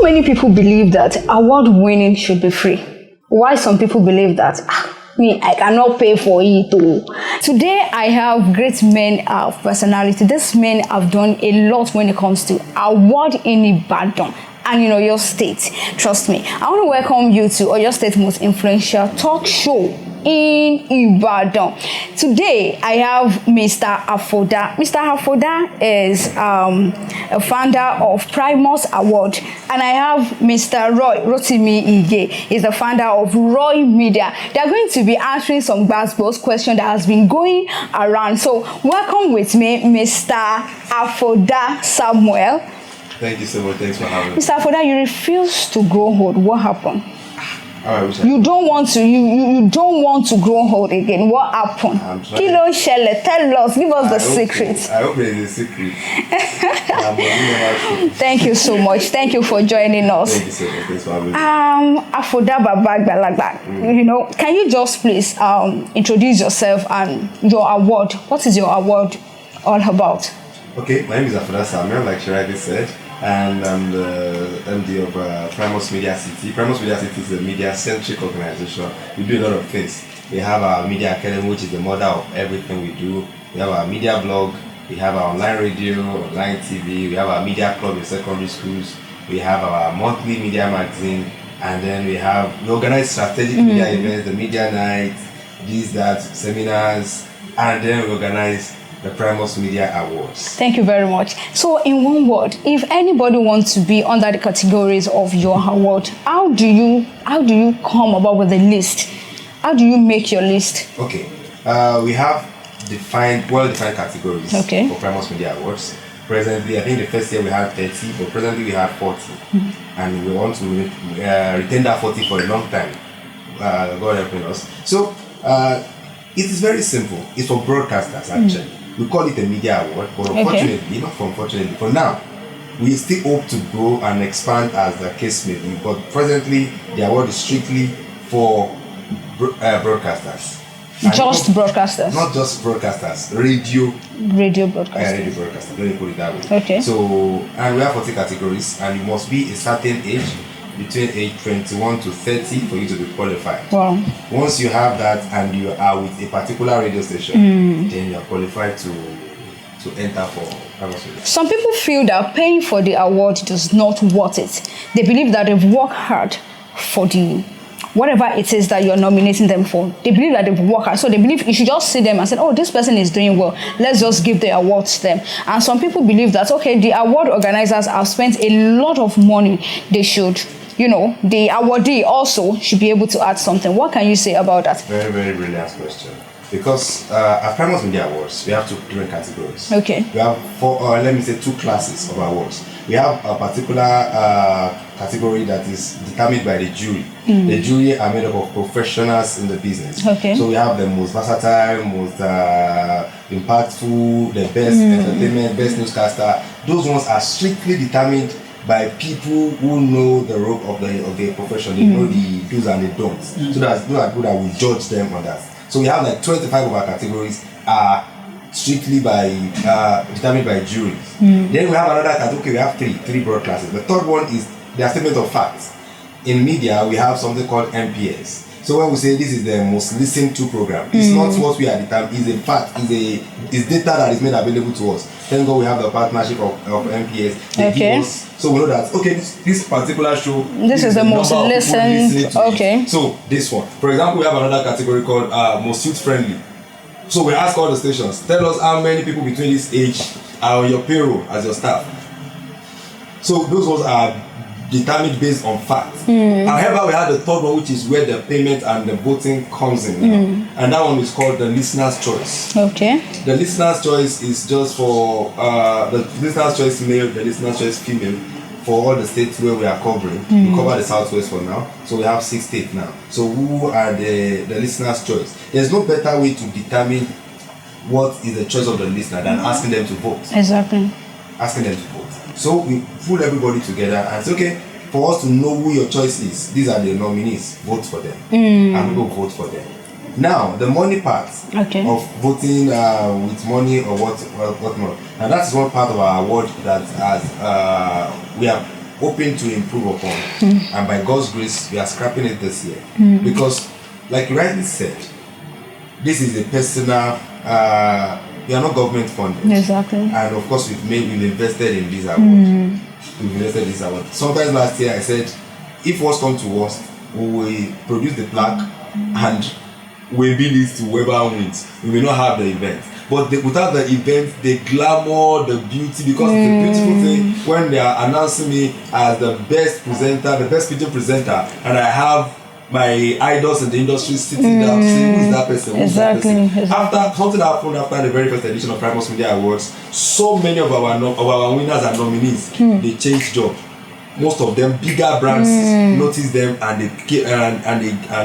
many people believe that award winning should be free. Why some people believe that me, I cannot pay for it too. Today I have great men of personality. These men have done a lot when it comes to award in Ibadan and your state. Trust me. I want to welcome you to your state's most influential talk show in Ibadan. Today I have Mr. Afounda. Mr. Afounda is a founder of Primus Award, and I have Mr. Rotimi. He's the founder of Roy Media. They are going to be answering some basketball questions that has been going around. So welcome with me, Mr. Afounda Samuel. Thank you so much. Thanks for having me. Mr. Afounda, you refuse to grow old. What happened? You don't want to. You don't want to grow old again. What happened? Kilo Shelle, tell us. Give us the secret. I hope there is a secret. Thank you so much. Thank you for joining us. Thank you so much. Thanks for having me. Afounda Baba, can you just please introduce yourself and your award? What is your award all about? Okay, my name is Afounda Samuel, like she rightly said. And I'm the MD of Primus Media City. Primus Media City is a media-centric organization. We do a lot of things. We have our Media Academy, which is the mother of everything we do. We have our media blog. We have our online radio, online TV. We have our media club in secondary schools. We have our monthly media magazine. And then we organize strategic media events, the media night, seminars. And then we organize the Primus Media Awards. Thank you very much. So in one word, if anybody wants to be under the categories of your award, how do you come about with the list? How do you make your list? Okay. We have well-defined categories for Primus Media Awards. Presently, I think the first year we had 30, but presently we have 40. And we want to retain that 40 for a long time. God helping us. So it is very simple. It's for broadcasters, actually. We call it a media award, but unfortunately, for now, we still hope to grow and expand as the case may be. But presently, the award is strictly for broadcasters. Just broadcasters? Not just broadcasters, radio broadcasters. Radio broadcasters, let me put it that way. Okay. So, and we have 40 categories, and you must be a certain age, between age 21 to 30 for you to be qualified. Wow. Once you have that and you are with a particular radio station, then you are qualified to enter for Primus Media. Some people feel that paying for the award does not worth it. They believe that they've worked hard for whatever it is that you're nominating them for. They believe that they've worked hard. So they believe you should just see them and say, oh, this person is doing well. Let's just give the award to them. And some people believe that, okay, the award organizers have spent a lot of money. They should, the awardee also should be able to add something. What can you say about that? Very, very brilliant question. Because at Primus Media Awards, we have two different categories. Okay. We have two classes of awards. We have a particular category that is determined by the jury. The jury are made up of professionals in the business. Okay. So we have the most versatile, most impactful, the best entertainment, best newscaster. Those ones are strictly determined by people who know the rope of the profession. They know the do's and the don'ts. So that's those are people that will judge them on that. So we have 25 of our categories are strictly determined by juries. Then we have another category. We have three broad classes. The third one is the statement of facts. In media, we have something called MPS. So when we say this is the most listened to program, it's not what we are determined. It's a fact. It's data that is made available to us. Thank God we have the partnership of MPS. They give us, so we know that this particular show. This is the most listened. Okay. So this one, for example, we have another category called most youth friendly. So we ask all the stations, tell us how many people between this age are on your payroll as your staff. So those ones are determined based on facts. However, we have the third one, which is where the payment and the voting comes in now. And that one is called the listener's choice. Okay. The listener's choice is just for the listener's choice male, the listener's choice female, for all the states where we are covering. We cover the Southwest for now, so we have 6 states now. So who are the listener's choice? There's no better way to determine what is the choice of the listener than asking them to vote. Exactly. Asking them to vote. So we pull everybody together and say, okay, for us to know who your choice is, these are the nominees, vote for them. And people vote for them. Now, the money part of voting with money or what not. And that's one part of our award that has we have hoping to improve upon. And by God's grace, we are scrapping it this year. Because, like you rightly said, this is a personal, we are not government funded. Exactly. And of course, we've invested in this award. We've invested in this award. Sometimes last year I said, if worst comes to worst, we will produce the plaque and we bill it to whoever wins. We will not have the event. But without the event, the glamour, the beauty, because it's a beautiful thing when they are announcing me as the best presenter, the best pidgin presenter, and I have my idols in the industry sitting down saying, who is that person? Exactly. After something happened after the very first edition of Primus Media Awards, so many of our winners and nominees, they changed job. Most of them, bigger brands, notice them and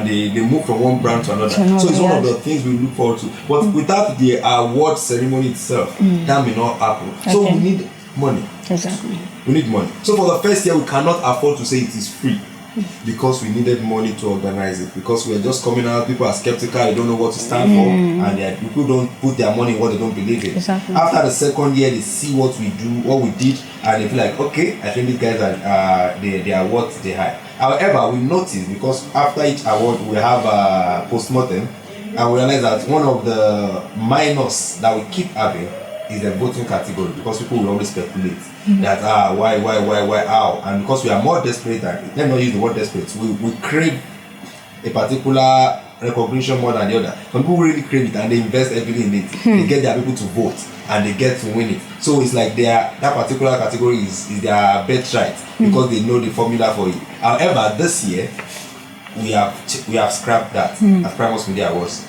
they move from one brand to another. So it's one of the things we look forward to. But without the award ceremony itself, that may not happen. So we need money. Exactly. We need money. So for the first year, we cannot afford to say it is free. Because we needed money to organize it. Because we are just coming out, people are skeptical, they don't know what to stand for, and people don't put their money in what they don't believe in. Exactly. After the second year, they see what we do, what we did, and they feel like, okay, I think these guys are they are what they had. However, we noticed, because after each award we have a post-mortem, and we realize that one of the minus that we keep having is the voting category, because people will always speculate that why, how, and because we are more desperate than, let me not use the word desperate, we crave a particular recognition more than the other. Some people really crave it and they invest heavily in it. They get their people to vote and they get to win it. So it's like that particular category is their birthright because they know the formula for it. However, this year we have scrapped that as Primus Media Awards.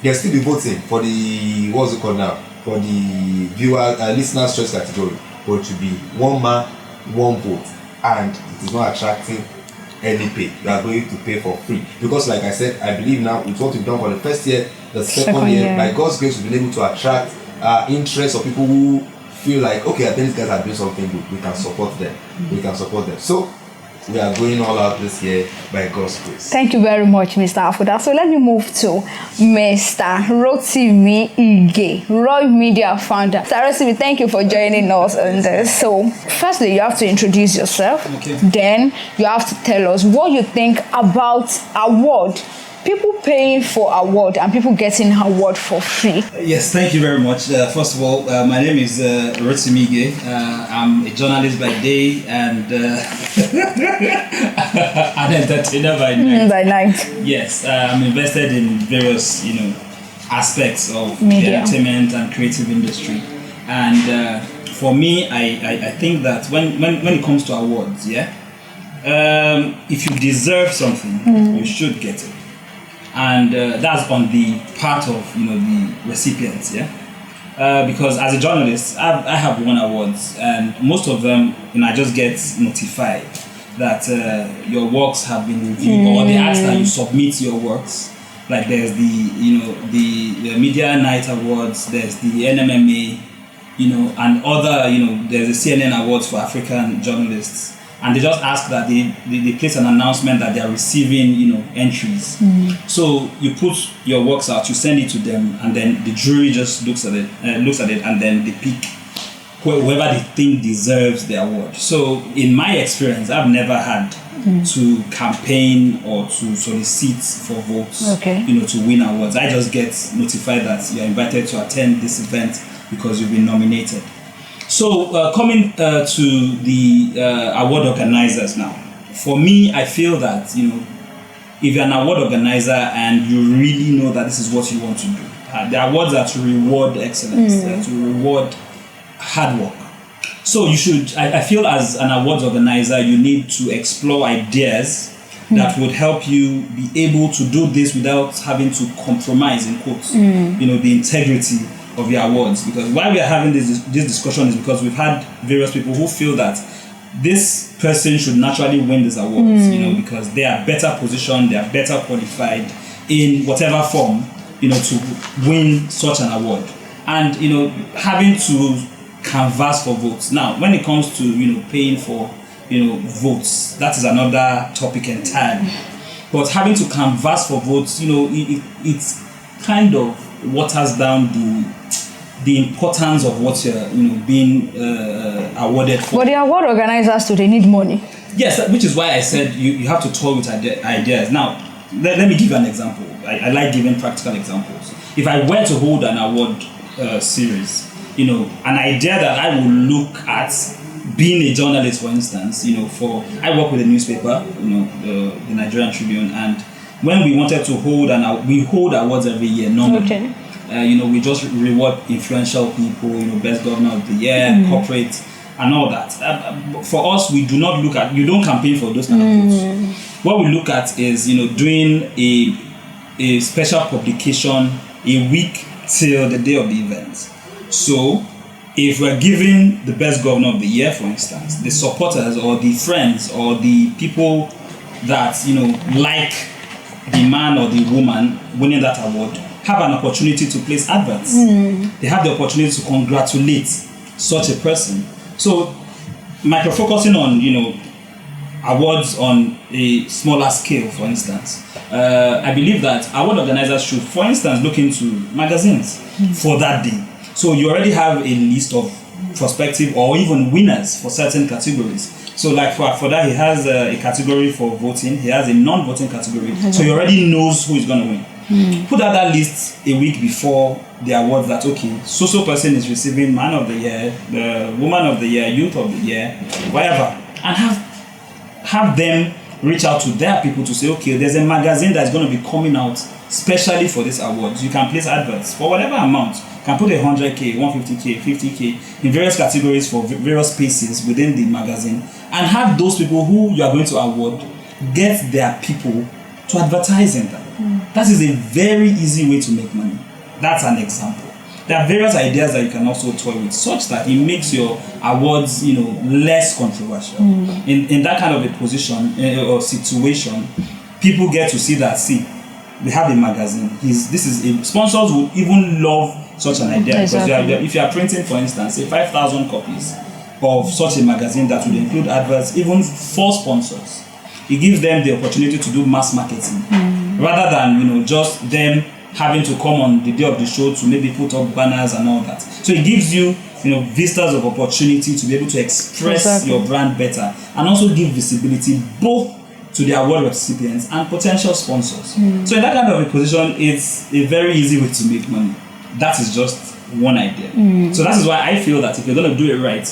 They'll still be voting for the, what's it called now? For the viewer, listeners' choice category, but it should be one man, one vote, and it is not attracting any pay. You are going to pay for free, because, like I said, I believe now with what we've done for the first year, the second year, by God's grace, we've been able to attract interest of people who feel like, okay, I think these guys are doing something good. We can support them. We can support them. So we are going all out this year by God's grace. Thank you very much, Mr. Afounda. So let me move to Mr. Rotimi Ige, Roy Media founder. Mr. Rotimi, thank you for joining us on this. So firstly, you have to introduce yourself. Okay. Then you have to tell us what you think about award. People paying for award and people getting award for free. Yes, thank you very much. First of all, my name is Rotimi Ige. I'm a journalist by day and an entertainer by night. By night. Yes, I'm invested in various, aspects of media, the entertainment and creative industry. And for me, I think that when it comes to awards, if you deserve something, you should get it. And that's on the part of the recipients, because as a journalist, I have won awards, and most of them, I just get notified that your works have been reviewed, or they ask that you submit your works. Like there's the Media Night Awards, there's the NMMA, and other, there's the CNN Awards for African journalists. And they just ask that they place an announcement that they are receiving, entries. So you put your works out, you send it to them, and then the jury just looks at it, and then they pick whoever they think deserves the award. So in my experience, I've never had to campaign or to solicit for votes, to win awards. I just get notified that you're invited to attend this event because you've been nominated. So coming to the award organizers now, for me, I feel that, if you're an award organizer and you really know that this is what you want to do, the awards are to reward excellence, to reward hard work. So you should, I feel as an awards organizer, you need to explore ideas that would help you be able to do this without having to compromise, in quotes, the integrity of your awards. Because why we are having this discussion is because we've had various people who feel that this person should naturally win these awards, because they are better positioned, they are better qualified in whatever form, to win such an award. And, having to canvass for votes. Now, when it comes to, paying for, votes, that is another topic entirely. But having to canvass for votes, it's kind of waters down the importance of what you're being awarded for. But the award organizers too, they need money. Yes, which is why I said you have to toy with ideas. Now, let me give you an example. I like giving practical examples. If I were to hold an award series, an idea that I would look at, being a journalist, for instance, I work with a newspaper, the Nigerian Tribune, and when we wanted to we hold awards every year normally. Okay. We just reward influential people, best governor of the year, corporate, and all that. For us, we do not look at, you don't campaign for those kind of votes. What we look at is, doing a special publication a week till the day of the event. So, if we're giving the best governor of the year, for instance, the supporters or the friends or the people that, like the man or the woman winning that award, have an opportunity to place adverts. They have the opportunity to congratulate such a person. So, micro-focusing on, awards on a smaller scale, for instance, I believe that award organizers should, for instance, look into magazines for that day. So you already have a list of prospective or even winners for certain categories. So like for that, he has a category for voting, he has a non-voting category. So he already knows who is going to win. Put out that list a week before the award that, okay, so person is receiving man of the year, the woman of the year, youth of the year, whatever. And have them reach out to their people to say, okay, there's a magazine that's going to be coming out specially for this award. You can place adverts for whatever amount. You can put 100K, 150K, 50K in various categories for various spaces within the magazine, and have those people who you are going to award get their people to advertise in them. That is a very easy way to make money. That's an example. There are various ideas that you can also toy with, such that it makes your awards, less controversial. In that kind of a position or situation, people get to see that. See, we have a magazine. Sponsors would even love such an idea. Exactly. Because if you are printing, for instance, say 5,000 copies of such a magazine that would include adverts, even for sponsors, it gives them the opportunity to do mass marketing rather than just them having to come on the day of the show to maybe put up banners and all that. So it gives you, vistas of opportunity to be able to express your brand better, and also give visibility both to the award recipients and potential sponsors. So in that kind of a position, it's a very easy way to make money. That is just one idea. So that is why I feel that if you're going to do it right,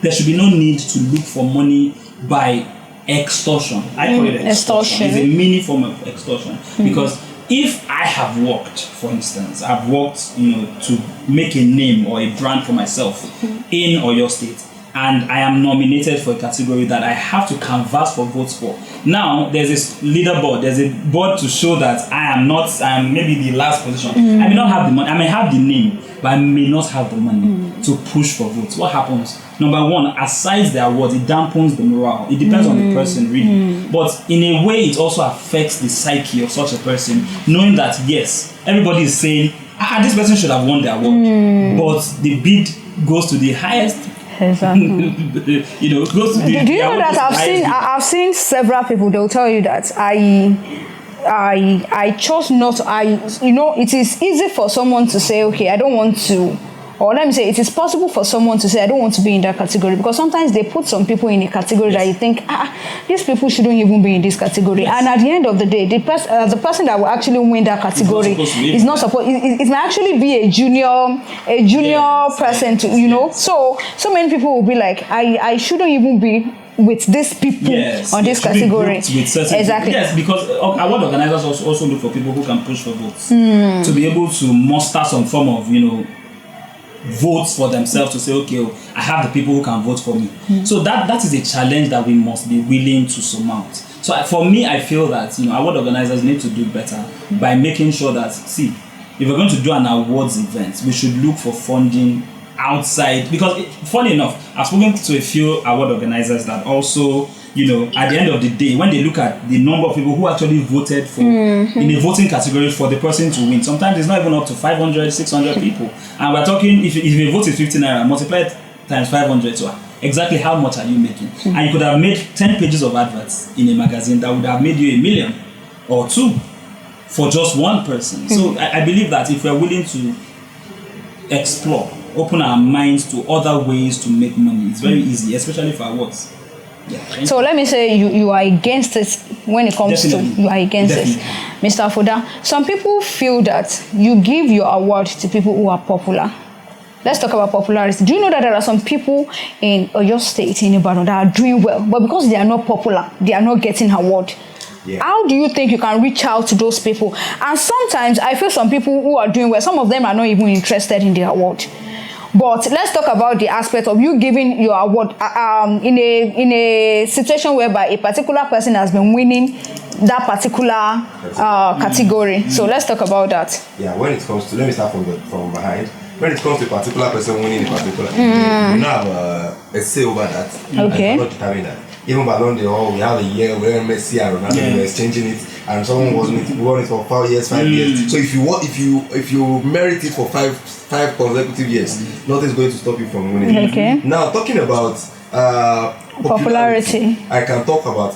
there should be no need to look for money by extortion. I call it extortion. It's a mini form of extortion. Because if I have worked, for instance, I've worked, to make a name or a brand for myself in Oyo State, and I am nominated for a category that I have to canvass for votes for. Now, there's this leaderboard, there's a board to show that I am maybe the last position. I may not have the money, I may have the name, but I may not have the money to push for votes. What happens? Number one, aside the award, it dampens the morale. It depends on the person, really. But in a way, it also affects the psyche of such a person, knowing that, yes, everybody is saying, this person should have won the award, but the bid goes to the highest. Exactly. It goes to the. Do you know that I've seen several people, they'll tell you that I chose not to, it is easy for someone to say, okay, I don't want to, or let me say, it is possible for someone to say, I don't want to be in that category, because sometimes they put some people in a category that you think, these people shouldn't even be in this category. And at the end of the day, the person that will actually win that category is not supposed. It may actually be a junior person, to, So many people will be like, I shouldn't even be with these people on this category. Exactly. Yes, because award organizers also look for people who can push for votes to be able to muster some form of votes for themselves, to say, okay, I have the people who can vote for me. So that is a challenge that we must be willing to surmount. So for me, I feel that award organizers need to do better by making sure that, see, if we're going to do an awards event, we should look for funding outside, because funny enough, I've spoken to a few award organizers that also, at the end of the day, when they look at the number of people who actually voted for in a voting category for the person to win, sometimes it's not even up to 500, 600 people. And we're talking, if a vote is 50 naira, multiply it times 500, so exactly how much are you making? And you could have made 10 pages of adverts in a magazine that would have made you $1 million or 2 for just one person. So I believe that if we're willing to explore, open our minds to other ways to make money. It's very easy, especially for awards. Yeah. So let me say you are against it when it comes Definitely. to you are against Definitely. it. Mr. Afounda, some people feel that you give your award to people who are popular. Let's talk about popularity. Do you know that there are some people in your state, in Ibadan, that are doing well, but because they are not popular, they are not getting award? Yeah. How do you think you can reach out to those people? And sometimes I feel some people who are doing well, some of them are not even interested in the award. But let's talk about the aspect of you giving your award in a situation whereby a particular person has been winning that particular category. So let's talk about that. Yeah, when it comes to, let me start from behind. When it comes to a particular person winning a particular, we don't have a say over that. Okay. I cannot determine that. Even Ballon d'Or, we have a year where Messi and Ronaldo were exchanging it, and someone won it for 5 years, 5 years. So if you merit it for five consecutive years, nothing's going to stop you from winning. Okay. Now talking about Popularity. I can't talk about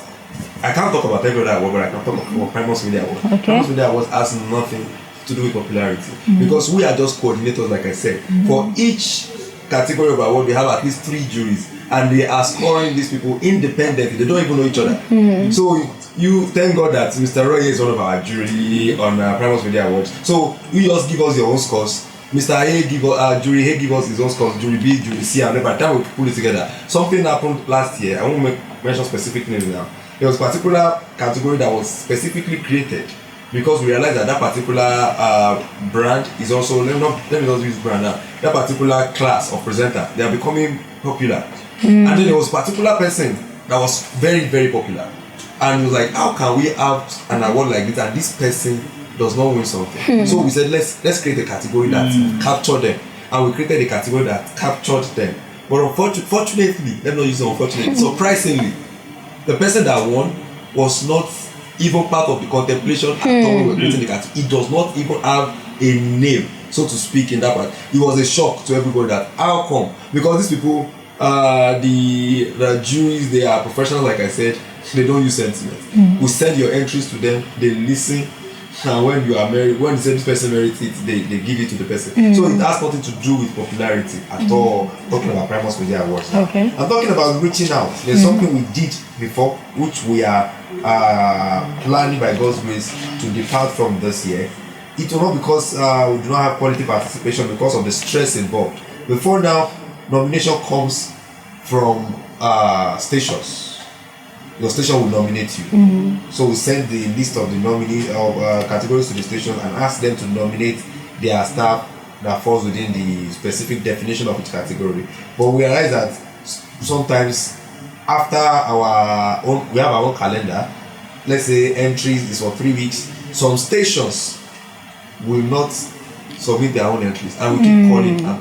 every other award, but I can talk about Primus Media Award. Okay. Primus Media Award has nothing to do with popularity because we are just coordinators, like I said. For each category of award, we have at least 3 juries, and they are scoring these people independently. They don't even know each other. So you thank God that Mr. Roy is one of our jury on Primus Media Awards. So you just give us your own scores. Mr. A give us jury A give us his own scores. Jury B, jury C, and by the time we put it together, something happened last year. I won't mention specific names now. There was a particular category that was specifically created because we realized that particular brand is also, let me not use brand now, that particular class of presenter, they are becoming popular. And then there was a particular person that was very, very popular. And it was like, how can we have an award like this and this person does not win something? So we said, let's create a category that captured them. And we created a category that captured them. But unfortunately, let me not use unfortunately, surprisingly, the person that won was not even part of the contemplation at all when we were creating the category. It does not even have a name, so to speak, in that part. It was a shock to everybody that how come? Because these people, the juries, they are professionals, like I said, they don't use sentiment. We send your entries to them, they listen, and when you are married, when they say this person merits it, they give it to the person. So it has nothing to do with popularity at all. Talking about Primus Media Awards. Okay. I'm talking about reaching out. There's something we did before, which we are planning by God's grace to depart from this year. It will not because we do not have quality participation because of the stress involved. Before now, nomination comes from stations. Your station will nominate you. So we send the list of the nominee of categories to the station and ask them to nominate their staff that falls within the specific definition of each category. But we realize that sometimes after we have our own calendar, let's say entries is for 3 weeks, some stations will not submit their own entries and we keep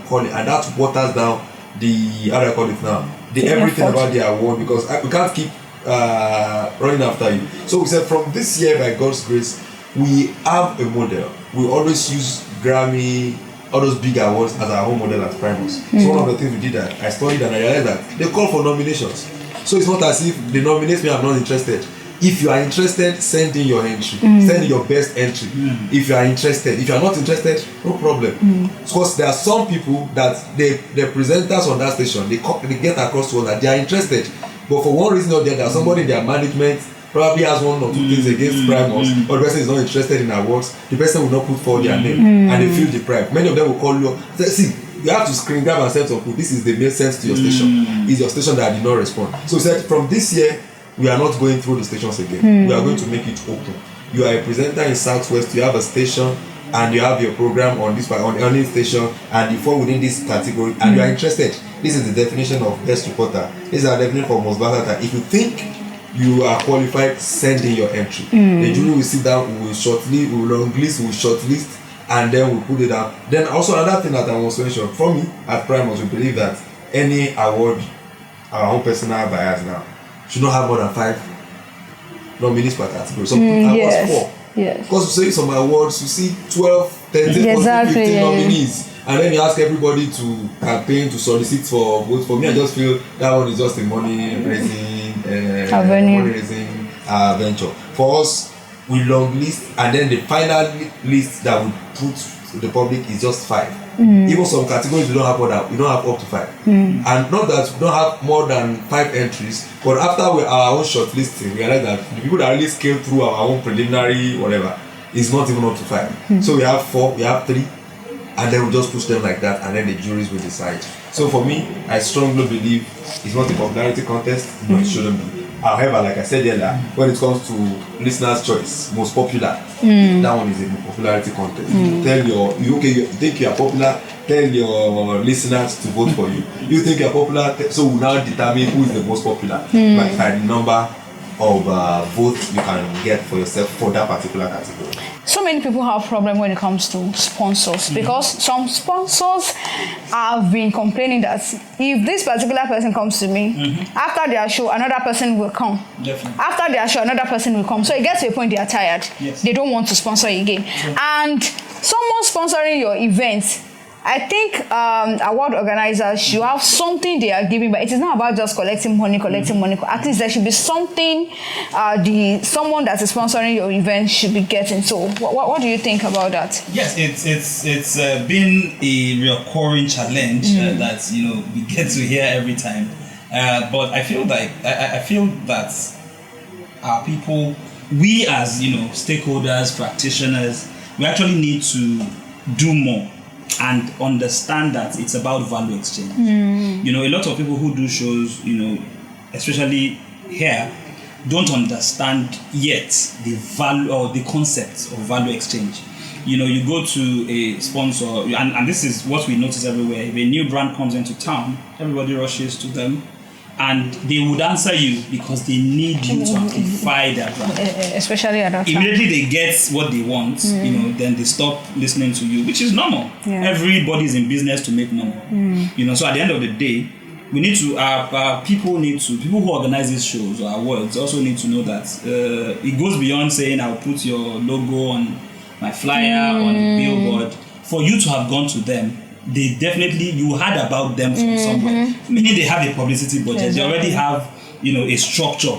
calling, and that waters down everything about the award because we can't keep running after you. So we said from this year, by God's grace, we have a model. We always use Grammy, all those big awards as our own model at Primus. So one of the things we did that I studied and I realized that they call for nominations. So it's not as if they nominate me, I'm not interested. If you are interested, send in your entry. Send your best entry. If you are interested. If you are not interested, no problem. Because there are some people that the presenters on that station, they get across to us that they are interested. But for one reason or the other, somebody in their management probably has 1 or 2 things against Primus, or the person is not interested in awards, the person will not put forward their name and they feel deprived. Many of them will call you, see, you have to screen grab and say to people, this is the main sense to your station. It's your station that did not respond. So we said from this year, we are not going through the stations again. We are going to make it open. You are a presenter in Southwest, you have a station, and you have your program on this station, and you fall within this category, and you are interested. This is the definition of best reporter. This is our definition for most versatile. If you think you are qualified, send in your entry. The jury will sit down, we will shortlist, and then we'll put it down. Then also another thing that I want to mention, for me at Primus, we believe that any award, our own personal bias now, should not have more than 5 nominees per category. Some awards 4. Yes. Because you see some awards, you see 12, 13, 14, 15 nominees. And then you ask everybody to campaign, to solicit for votes. For me, I just feel that one is just a money-raising venture. For us, we long list, and then the final list that we put the public is just 5. Even some categories we don't have up to 5. And not that we don't have more than 5 entries, but after our own shortlisting, we realize that the people that really scaled through our own preliminary whatever is not even up to 5. So we have 4, we have 3, and then we just push them like that, and then the juries will decide. So for me, I strongly believe it's not a popularity contest. No, it shouldn't be. However, like I said earlier, when it comes to listeners' choice, most popular, that one is a popularity contest. You think you are popular, tell your listeners to vote for you. You think you are popular, so we now determine who is the most popular by the number of votes you can get for yourself for that particular category. So many people have problem when it comes to sponsors because some sponsors have been complaining that if this particular person comes to me, after their show, another person will come. Definitely. After their show, another person will come. So it gets to a point they are tired. Yes. They don't want to sponsor again. And someone sponsoring your event, I think award organizers should have something they are giving, but it is not about just collecting money. At least there should be something someone that is sponsoring your event should be getting. So what do you think about that? Yes, it's been a recurring challenge that we get to hear every time. But I feel like I feel that our people, we as stakeholders, practitioners, we actually need to do more and understand that it's about value exchange. A lot of people who do shows, especially here, don't understand yet the value or the concept of value exchange. You go to a sponsor, and this is what we notice everywhere. If a new brand comes into town, everybody rushes to them, and they would answer you because they need you to amplify their brand. Especially at that time. Immediately they get what they want, then they stop listening to you, which is normal. Yeah. Everybody's in business to make money. So at the end of the day, we need to, people who organize these shows or awards also need to know that it goes beyond saying I'll put your logo on my flyer, on the billboard. For you to have gone to them, they definitely, you heard about them from somewhere. Meaning they have a publicity budget. Exactly. They already have, a structure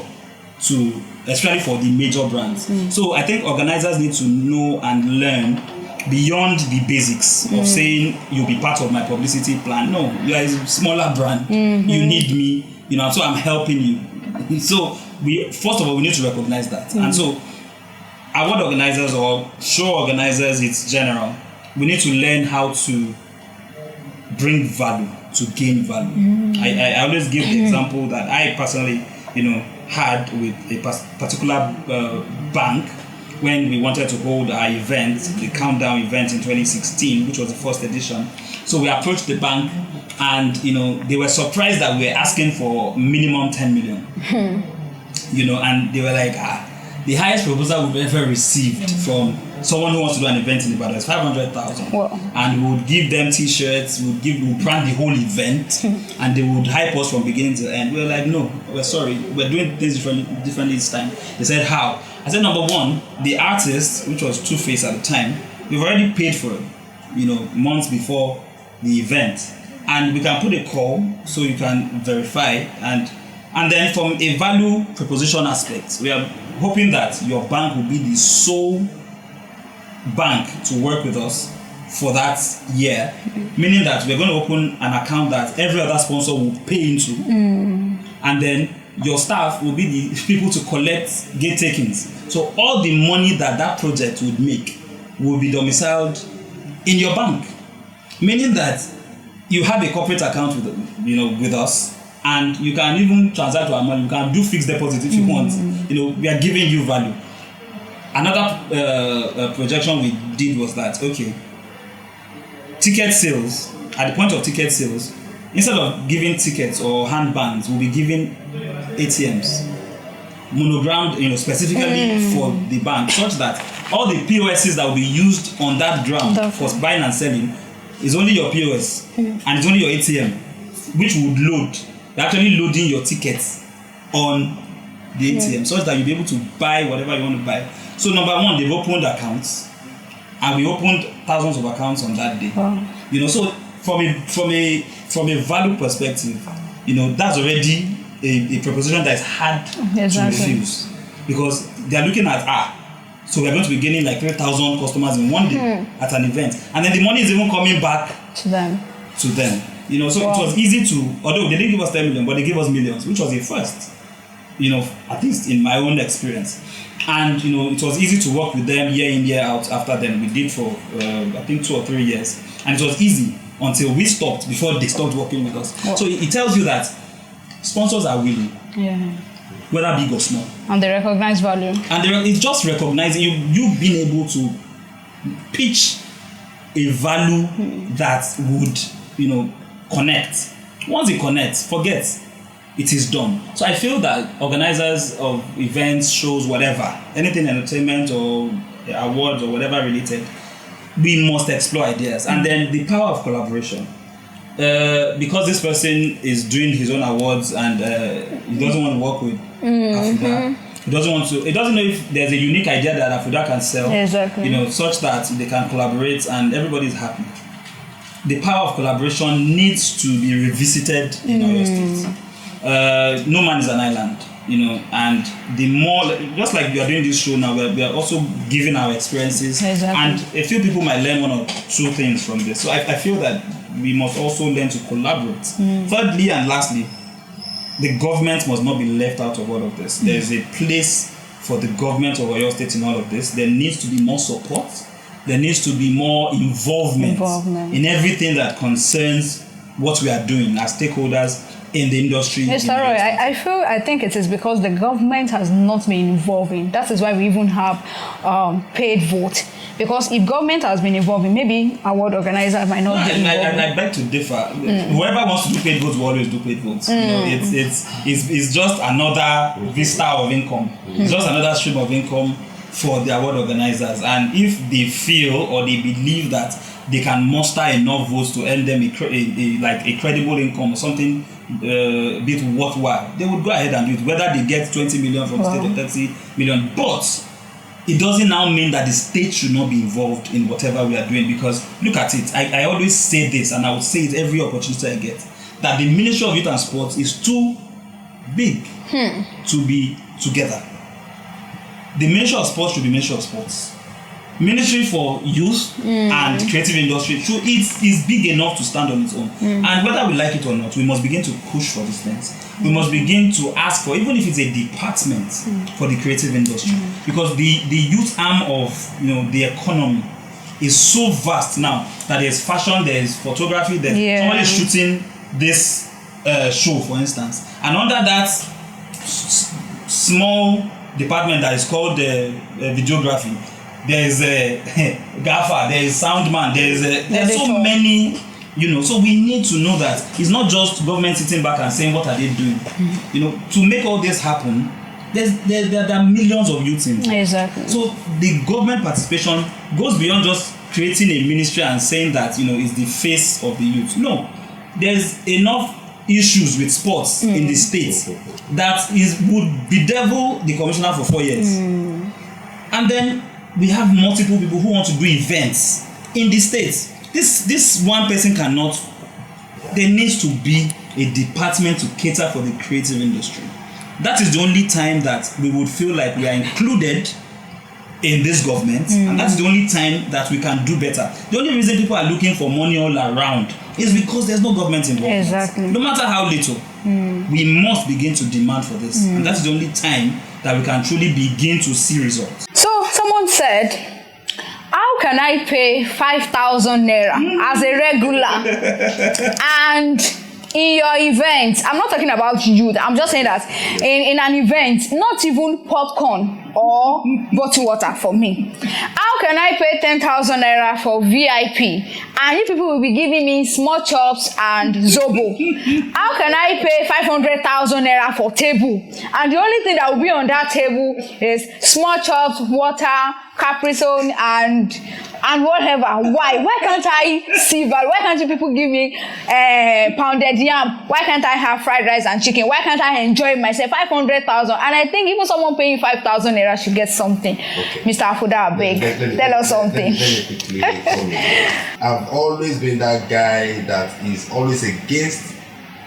to, especially for the major brands. So I think organizers need to know and learn beyond the basics of saying you'll be part of my publicity plan. No, you are a smaller brand. You need me, so I'm helping you. So first of all, we need to recognize that. And so award organizers or show organizers, it's general. We need to learn how to bring value, to gain value. I always give the example that I personally, had with a particular bank when we wanted to hold our event, the countdown event in 2016, which was the first edition. So we approached the bank, and they were surprised that we were asking for minimum 10 million. And they were like, the highest proposal we've ever received from someone who wants to do an event in Ibadan is 500,000. Wow. And we would give them t-shirts, we would plan the whole event, and they would hype us from beginning to end. We were like, no, we're sorry, we're doing things differently this time. They said, how? I said, number one, the artist, which was Two-Face at the time, we've already paid for it, months before the event. And we can put a call so you can verify. And then from a value proposition aspect, we are hoping that your bank will be the sole bank to work with us for that year, meaning that we're going to open an account that every other sponsor will pay into, and then your staff will be the people to collect gate takings. So all the money that project would make will be domiciled in your bank, meaning that you have a corporate account with us, and you can even transact our money. You can do fixed deposit if you want. We are giving you value. Another projection we did was that, okay, ticket sales, at the point of ticket sales, instead of giving tickets or handbands, we'll be giving ATMs, monogrammed, specifically for the bank, such that all the POSs that will be used on that ground for buying and selling is only your POS and it's only your ATM, which would load. They're actually loading your tickets on the ATM, such that you'll be able to buy whatever you want to buy. So number one, they've opened accounts, and we opened thousands of accounts on that day. Wow. So from a value perspective, that's already a proposition that is hard to refuse, because they are looking at So we're going to be gaining like 3,000 customers in one day at an event. And then the money is even coming back To them. to them. You know, so it was easy to, although they didn't give us 10 million, but they gave us millions, which was a first, you know, at least in my own experience. And, you know, it was easy to work with them year in, year out after them. We did for, I think, 2 or 3 years. And it was easy until we stopped, before they stopped working with us. So it tells you that sponsors are willing. Yeah. Whether big or small. And they recognize value. And it's just recognizing you being able to pitch a value that would, you know, connect. Once it connects, forget, it is done. So I feel that organizers of events, shows, whatever, anything entertainment or awards or whatever related, we must explore ideas. And then the power of collaboration. Because this person is doing his own awards and he doesn't want to work with Afounda. He doesn't know if there's a unique idea that Afounda can sell. Exactly. You know, such that they can collaborate and everybody's happy. The power of collaboration needs to be revisited in our state. No man is an island, you know, and the more, just like we are doing this show now, we are also giving our experiences. Exactly. And a few people might learn 1 or 2 things from this. So I feel that we must also learn to collaborate. Thirdly and lastly, the government must not be left out of all of this. There is a place for the government of Oyo State in all of this. There needs to be more support. There needs to be more involvement in everything that concerns what we are doing as stakeholders in the industry. Yes, Roy, I think it is because the government has not been involving. That is why we even have paid vote. Because if government has been involving, maybe award organizer might not be involved. I beg to differ. Whoever wants to do paid votes will always do paid votes. You know, it's just another vista of income. It's just another stream of income for the award organizers. And if they feel or they believe that they can muster enough votes to earn them a credible income or something a bit worthwhile, they would go ahead and do it. Whether they get 20 million from the state or 30 million, but it doesn't now mean that the state should not be involved in whatever we are doing. Because look at it, I always say this, and I would say it every opportunity I get, that the Ministry of Youth and Sports is too big to be together. The Ministry of Sports should be Ministry of Sports. Ministry for Youth and Creative Industry is big enough to stand on its own. And whether we like it or not, we must begin to push for these things. We must begin to ask for, even if it's a department for the creative industry, because the youth arm of, you know, the economy is so vast now that there's fashion, there's photography, there's somebody shooting this show, for instance, and under that small department that is called videography, there's a gaffer, there's soundman, there's so many, you know. So we need to know that it's not just government sitting back and saying what are they doing. You know, to make all this happen, there are millions of youth in there. Exactly. So the government participation goes beyond just creating a ministry and saying that, you know, it's the face of the youth. No, there's enough issues with sports in the states that would bedevil the commissioner for 4 years. And then we have multiple people who want to do events in the states. This one person cannot. There needs to be a department to cater for the creative industry. That is the only time that we would feel like we are included in this government, and that's the only time that we can do better. The only reason people are looking for money all around is because there's no government involvement. Exactly. No matter how little, we must begin to demand for this, and that's the only time that we can truly begin to see results. So someone said, how can I pay 5,000 naira as a regular and in your event, I'm not talking about youth, I'm just saying that in an event, not even popcorn or bottled water for me. How can I pay 10,000 naira for VIP and you people will be giving me small chops and zobo? How can I pay 500,000 naira for table and the only thing that will be on that table is small chops, water, Capri Sun and whatever? Why can't I see value? Why can't you people give me pounded yam? Why can't I have fried rice and chicken? Why can't I enjoy myself? 500,000, and I think even someone paying 5,000 naira should get something. Okay. Mr. Afounda, beg, tell us something. Let me quickly comment. I've always been that guy that is always against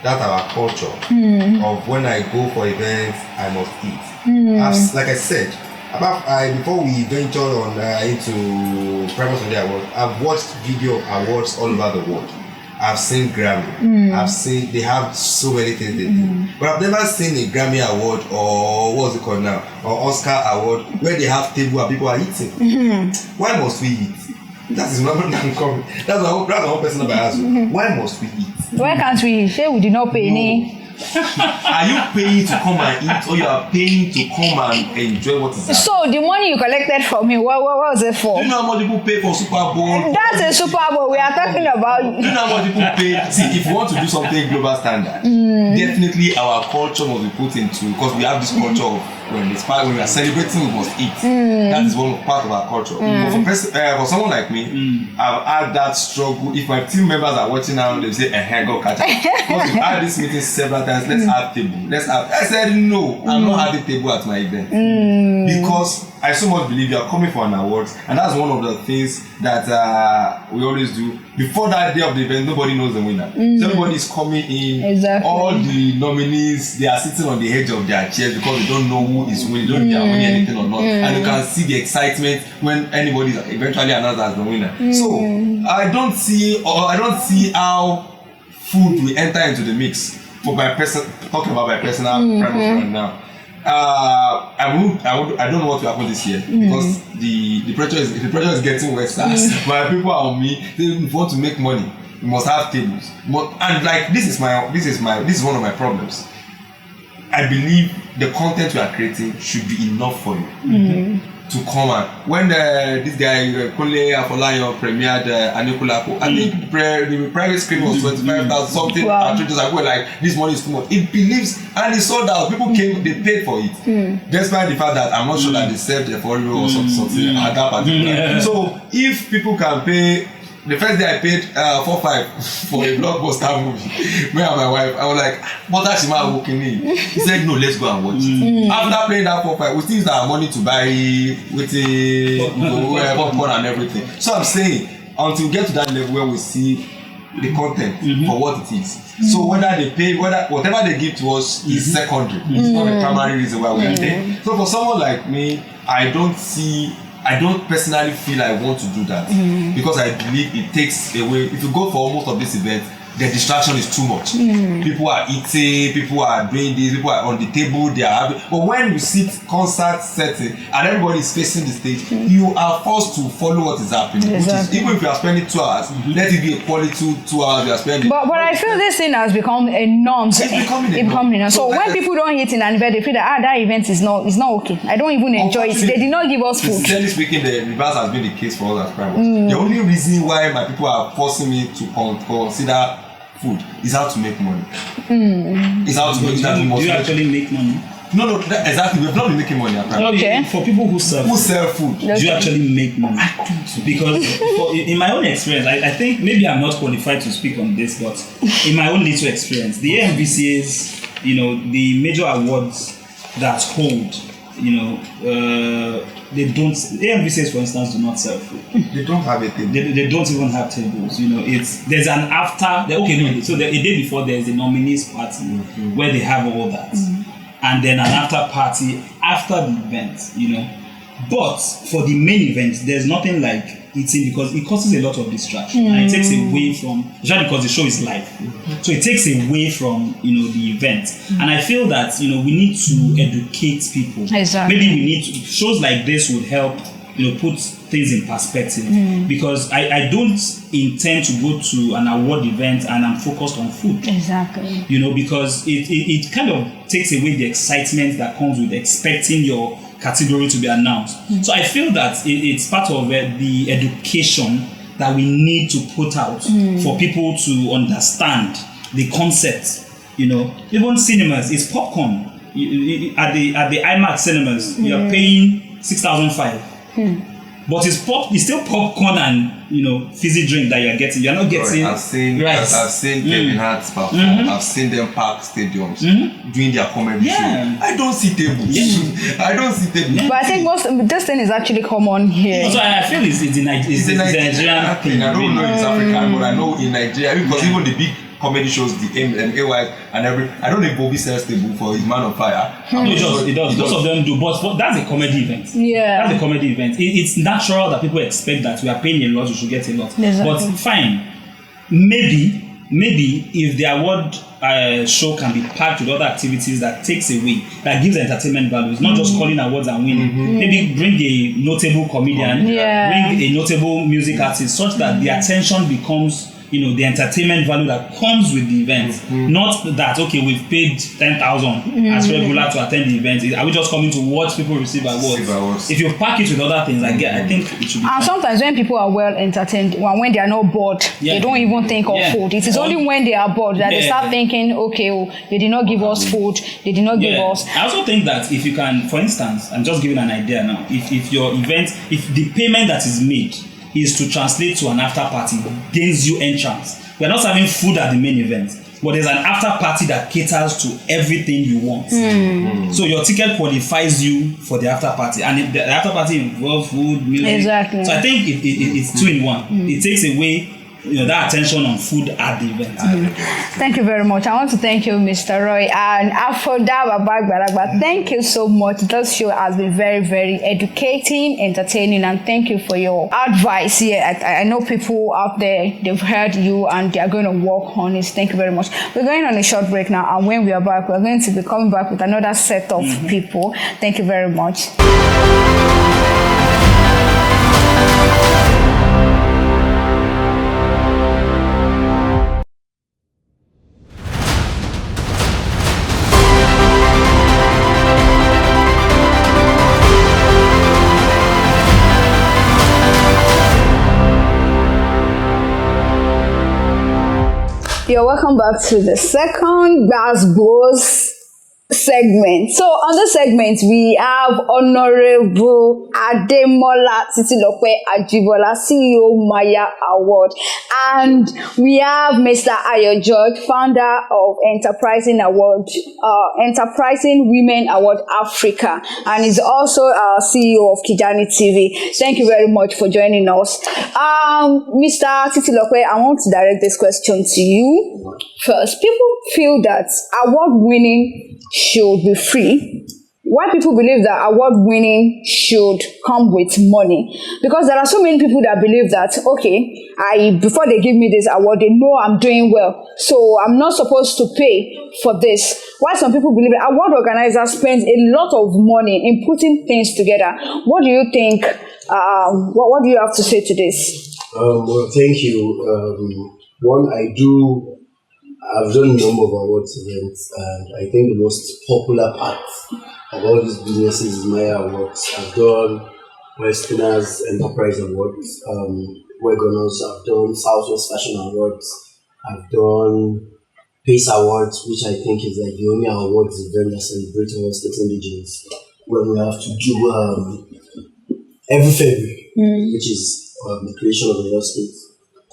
that our culture of when I go for events, I must eat. Like I said, Before we venture on into Primus on the award, I've watched video of awards all over the world. I've seen Grammy. I've seen they have so many things they do, but I've never seen a Grammy award or what's it called now, or Oscar award where they have table and people are eating. Why must we eat? That is not coming. That's the whole personal bias. Why must we eat? Why can't we? Sure, we did not pay any. Are you paying to come and eat, or you are paying to come and enjoy what is happening? So the money you collected from me, what was it for? Do you know how much people pay for Super Bowl? That's a Super Bowl we are talking about. Do you know how much people pay? See, if you want to do something global standard, definitely our culture must be put into, because we have this culture of when we are celebrating, we must eat. That is one part of our culture. But for someone like me, I've had that struggle. If my team members are watching now, they say, go catch up. Because we've had this meeting several times, let's have table. I said, no, I'm not having table at my event. Because I so much believe you are coming for an award, and that's one of the things that we always do. Before that day of the event, nobody knows the winner. So everybody is coming in. Exactly. All the nominees, they are sitting on the edge of their chairs because they don't know who is winning, they don't know if they are winning anything or not. And you can see the excitement when anybody is eventually announced as the winner. So I don't see how food will enter into the mix. For my talking about my personal preference right now. I don't know what will happen this year because the pressure is getting worse. My people are on me. They want to make money. You must have tables. And like this is one of my problems. I believe the content you are creating should be enough for you to come out. When this guy Kunle Afolayan premiered Aademola, I think the private screen was 25,000 something. Wow. Like, well, like this money is too much. It believes and it sold out. People came, they paid for it. Despite the fact that I'm not sure that they served a for or something at that particular. So if people can pay. The first day I paid 4-5 for a blockbuster movie. Me and my wife, I was like, "What that Shima walking in?" He said, "No, let's go and watch." After paying that 4-5, we still use our money to buy popcorn and everything. So I'm saying, until we get to that level where we see the content for what it is. So whether they pay, whatever they give to us is secondary. It's not the primary reason why we are there. So for someone like me, I don't personally feel I want to do that because I believe it takes away. If you go for almost of this event, the distraction is too much. People are eating, people are doing this, people are on the table, they are having. But when you sit concert setting and everybody is facing the stage, you are forced to follow what is happening. Exactly. Which is, even if you are spending 2 hours, let it be a quality 2 hours you are spending. But I feel this thing has become a norm. It's becoming a norm. So when people don't eat in an event, they feel that that event is not okay. I don't even enjoy it. They did not give us food. Sincerely speaking, the reverse has been the case for us as Primus. The only reason why my people are forcing me to consider food is how to make money. Is how to make that money. Do you actually make money? No, exactly. We've not been making money at Primus. Okay. For people who sell food, do you actually make money? Because in my own experience, I think maybe I'm not qualified to speak on this, but in my own little experience, the AMVCAs, the major awards that hold, they don't. AMVCAs, for instance, do not sell food. They don't have a table. They don't even have tables. There's an after. So a day before there's a nominees party where they have all that, and then an after party after the event. But for the main event, there's nothing like eating because it causes a lot of distraction and it takes away from, especially because the show is live, so it takes away from the event. And I feel that we need to educate people. Exactly. Maybe we need to, shows like this would help put things in perspective, because I don't intend to go to an award event and I'm focused on food. Exactly. Because it kind of takes away the excitement that comes with expecting your category to be announced. So I feel that it's part of the education that we need to put out for people to understand the concept. Even cinemas, it's popcorn. At the IMAX cinemas, you're paying 6,500. But it's still popcorn and fizzy drink that you're getting. You're not getting. I've seen Kevin Hart's perform. I've seen them pack stadiums doing their comedy show. I don't see tables. I don't see tables. But I think this thing is actually common here. So I feel it's a Nigerian thing. I don't know if it's African, but I know in Nigeria, because even the big comedy shows, the AY and every. I don't know if Bobby sells table for his Man on Fire. It does. Most of them do, but that's a comedy event. Yeah. That's a comedy event. It's natural that people expect that we are paying a lot, we should get a lot. Exactly. But fine, maybe if the award show can be packed with other activities that takes away, that gives entertainment value. It's not just calling awards and winning. Maybe bring a notable comedian, bring a notable music artist, such that the attention becomes, the entertainment value that comes with the event. Not that, okay, we've paid 10,000 as regular to attend the event. Are we just coming to watch people receive awards? If you pack it with other things, I think it should be. And sometimes when people are well entertained, when they are not bored, they don't even think of food. It is only when they are bored that they start thinking, okay, they did not give us food, they did not give us. I also think that if you can, for instance, I'm just giving an idea now. If your event, if the payment that is made is to translate to an after party, gains you entrance. We're not serving food at the main event, but there's an after party that caters to everything you want. So your ticket qualifies you for the after party, and the after party involves food, music. Exactly. So I think it's 2 in 1. It takes away that attention on food at the event. Thank you very much. I want to thank you, Mr. Roy, and Afounda Babagbaragba. Thank you so much. This show has been very, very educating, entertaining, and thank you for your advice here. I know people out there, they've heard you and they are going to work on it. Thank you very much. We're going on a short break now, and when we are back, we're going to be coming back with another set of people. Thank you very much. You're welcome back to the second Bros segment. So on this segment, we have Honorable Aademola Ajibola, CEO Maya Award, and we have Mr. Ayo George, founder of Enterprising Women Award Africa, and is also CEO of Kijani TV. Thank you very much for joining us. Mr. Titilope, I want to direct this question to you first. People feel that award winning should be free. Why people believe that award winning should come with money? Because there are so many people that believe that, okay, before they give me this award, they know I'm doing well, so I'm not supposed to pay for this. Why some people believe that award organizers spend a lot of money in putting things together. What do you think? What do you have to say to this? Well, thank you. I've done a number of awards events, and I think the most popular part of all these businesses is Maya Awards. I've done Westerners Enterprise Awards, Wegoners, I've done Southwest Fashion Awards, I've done Pace Awards, which I think is like the only awards event that celebrates our state indigenous, when we have to do every February, which is the creation of the Lost State.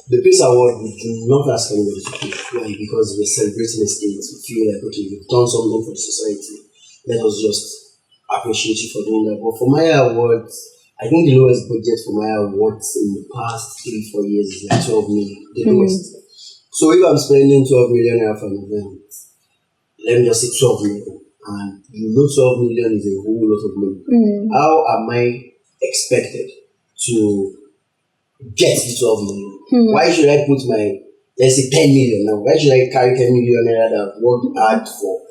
The Pace Award, we do not ask anybody to pay. Why? Because we're celebrating a state. We feel like, okay, we've done something for the society. Let us just appreciate you for doing that. But for Maya Awards, I think the lowest budget for Maya Awards in the past 3-4 years is like 12 million. The lowest. So if I'm spending 12 million for an event, let me just say 12 million. And 12 million is a whole lot of money. How am I expected to get the 12 million? Why should I put let's say 10 million now? Why should I carry 10 million that I've worked hard for,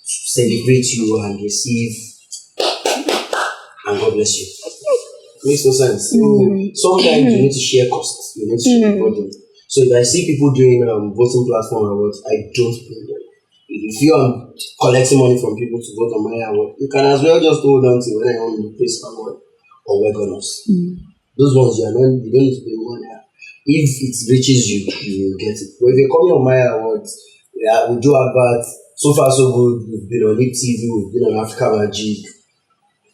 celebrate you and receive, and God bless you? Makes no sense. Sometimes you need to share costs, you need to share burden. So if I see people doing voting platform awards, I don't pay them. If you are collecting money from people to vote on my award, you can as well just hold on to when I own the Pace Award or Wegoners. Those ones you don't need to pay money. If it reaches you, you will get it. But if you're coming on my awards, we do adverts. So far, so good. We've been on Lip TV, we've been on Africa Magic.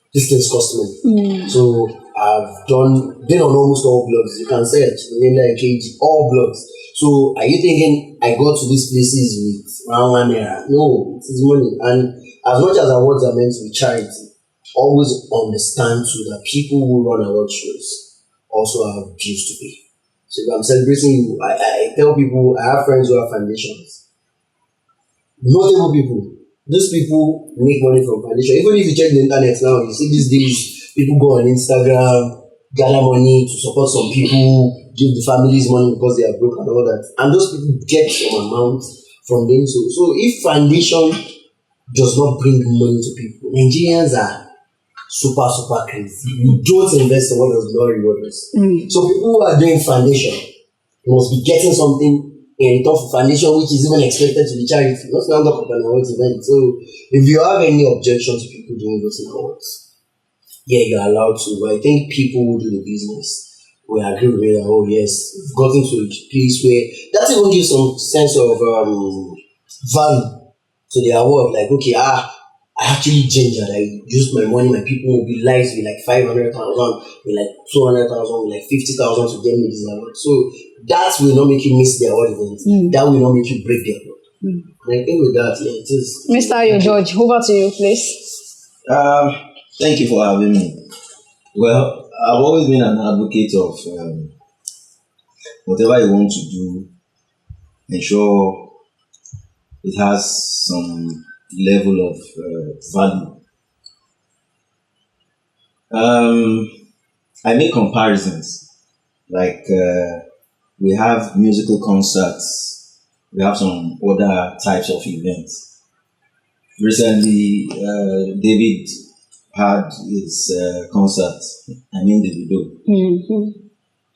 This things cost money. So I've been on almost all blogs. You can search, Name KG, all blogs. So are you thinking I got to these places with one naira? No, it is money. And as much as awards are meant to be charity, always understand too that people who run award shows also have bills to pay. So if I'm celebrating you, I tell people, I have friends who have foundations. Notable people. Those people make money from foundation. Even if you check the internet now, you see these days, people go on Instagram, gather money to support some people, give the families money because they are broke and all that. And those people get some amount from them. So if foundation does not bring money to people, Nigerians are super crazy. We don't invest in what does not reward us. So people who are doing foundation must be getting something in return for foundation, which is even expected to be charity. Not to talk about an awards event. So if you have any objection to people doing those awards, yeah, you're allowed to. But I think people who do the business will agree with me that, oh yes, we've gotten to a place where that even gives some sense of value to the award. Like, okay, I actually gingered. I used my money, my people mobilized with like 500,000, with like 200,000, with like 50,000 to get me this award. So that will not make you miss the award event. That will not make you break the award. And I think with that, yeah, it is. Mr. Ayo George, over to you, please. Thank you for having me. Well, I've always been an advocate of whatever you want to do, ensure it has some level of value. I make comparisons, like we have musical concerts, we have some other types of events. Recently, David had his concert, the video.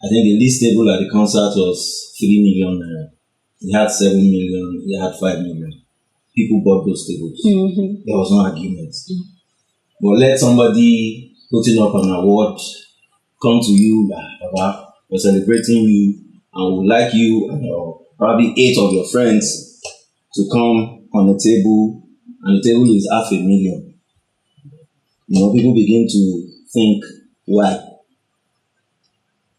I think the least table at the concert was 3 million naira. He had 7 million, he had 5 million. People bought those tables. There was no argument. But let somebody putting up an award come to you, Baba, we're celebrating you, and would like you and probably 8 of your friends to come on the table, and the table is 500,000. People begin to think, why?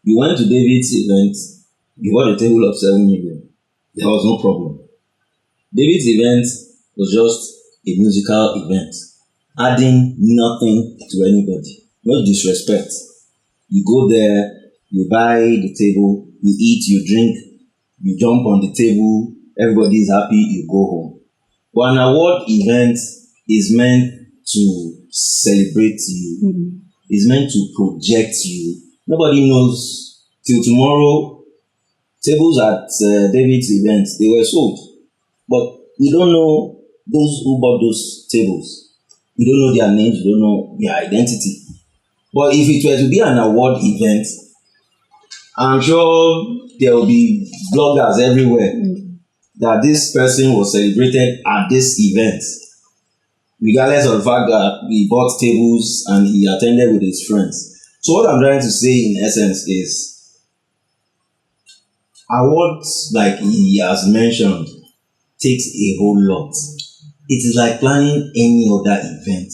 You went to David's event, you bought a table of 7 million. There was no problem. David's event was just a musical event, adding nothing to anybody. No disrespect. You go there, you buy the table, you eat, you drink, you jump on the table, everybody is happy, you go home. But an award event is meant to celebrate you, is meant to project you. Nobody knows till tomorrow. Tables at David's event, they were sold, but we don't know those who bought those tables. We don't know their names, we don't know their identity. But if it were to be an award event, I'm sure there will be bloggers everywhere that this person was celebrated at this event, regardless of the fact that he bought tables and he attended with his friends. So what I'm trying to say in essence is, awards, like he has mentioned, takes a whole lot. It is like planning any other event.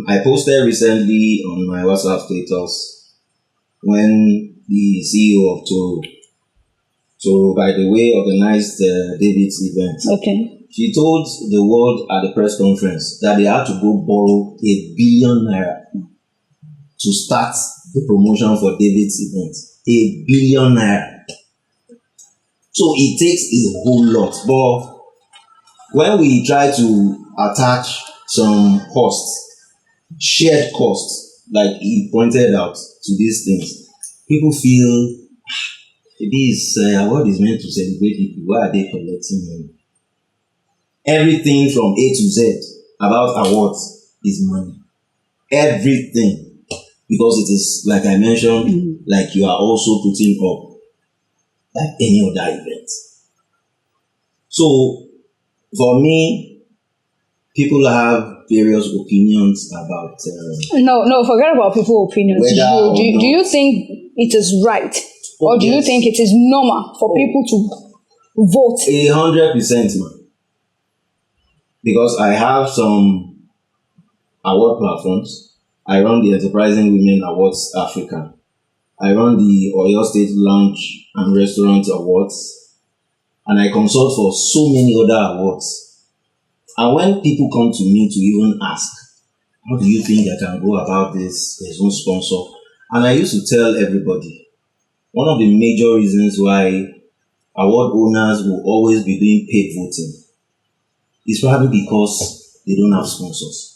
I posted recently on my WhatsApp status when the CEO of Toro, by the way, organized David's event. Okay. She told the world at the press conference that they had to go borrow 1 billion naira to start the promotion for David's event. 1 billion naira. So it takes a whole lot. But when we try to attach some costs, shared costs, like he pointed out to these things, people feel this award is meant to celebrate people. Why are they collecting money? Everything from A to Z about awards is money. Everything. Because it is, like I mentioned, like you are also putting up like any other event. So, for me, people have various opinions about... No, forget about people's opinions. Do you think it is right? Or do you think it is normal for people to vote? 100%, man. Because I have some award platforms. I run the Enterprising Women Awards Africa. I run the Oyo State Lounge and Restaurant Awards. And I consult for so many other awards. And when people come to me to even ask, how do you think I can go about this? There's no sponsor. And I used to tell everybody, one of the major reasons why award owners will always be doing paid voting is probably because they don't have sponsors.